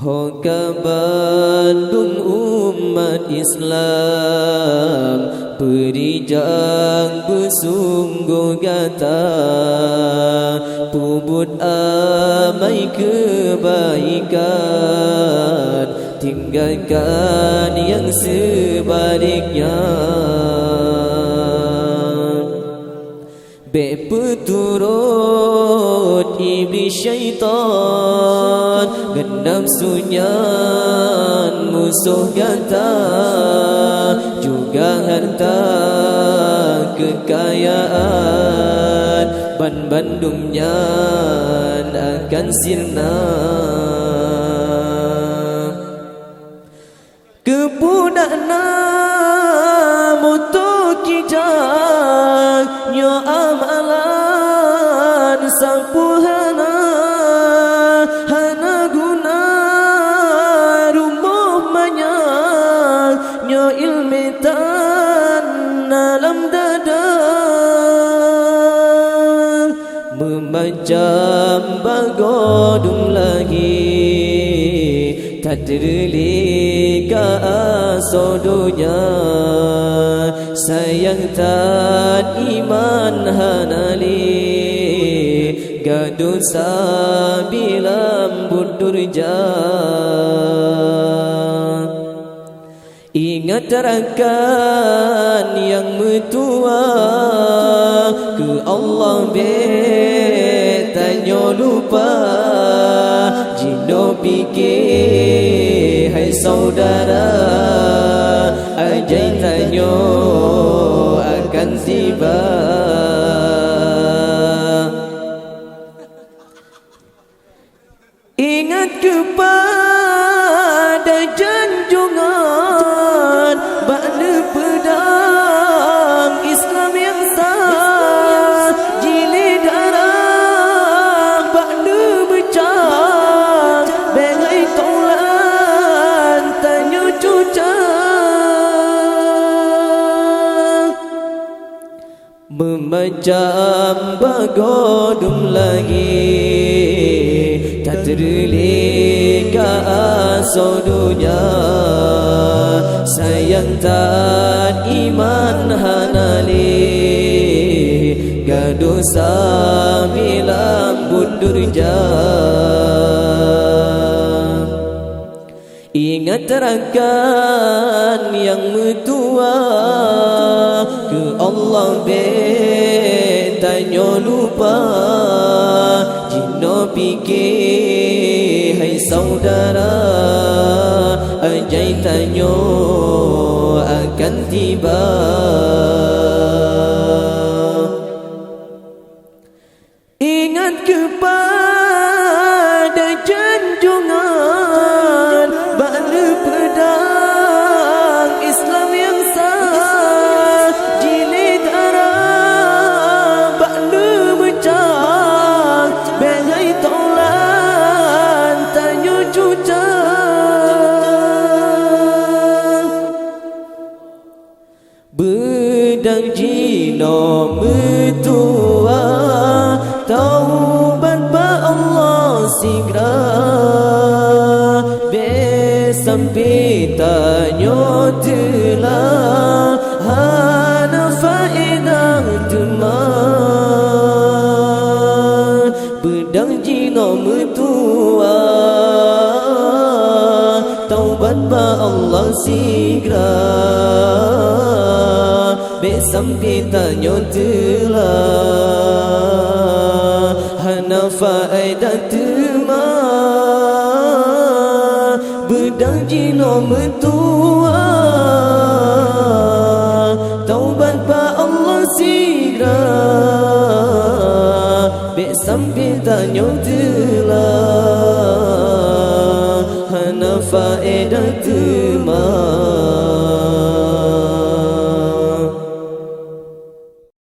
Hoka Bandung umat Islam, perijang bersungguh gata, puput amai kebaikan, tinggalkan yang sebaliknya. Berturut iblis syaitan, genap sunyan musuh gata, juga harta kekayaan, Bandungnya akan sirna. Kepudakna mutu kijak nyo amalan sampuhana, hana guna rumuh manyak nyo ilmitan dalam dada, memacam bagodung lagi tak terlik asodonya, sayang tak iman hanali, gaduh sabilam budurja. Ingat terakan yang metua, ke Allah bertanya lupa, jino fikir hai saudara, ajai tanya akan tiba. Ingat kepada junjungan, bakna pedang Islam yang sah, jilid darah bakna becah, bengai taulan tanya cuca. Memacam bagodum lagi, tak terlik asodonya, sayang tak iman hanali, gaduh sabilam budurja. Ingat terakan yang metua, ke Allah bertanya lupa, jino fikir hai saudara, ajai tanya akan tiba. Ingat kepada junjungan, bakna pedang Islam yang sah, jilid darah bakna becah, bengai taulan tanya cuca. Bedang jino metua, taubat ba Allah segera, sampai tanya telah hana faedah teman, pedang jino metua, taubat ba Allah segera, sampai tanya telah hana faedah teman, bedang jino metua, taubat ba Allah segera, sampai tanya telah hana faedah teman.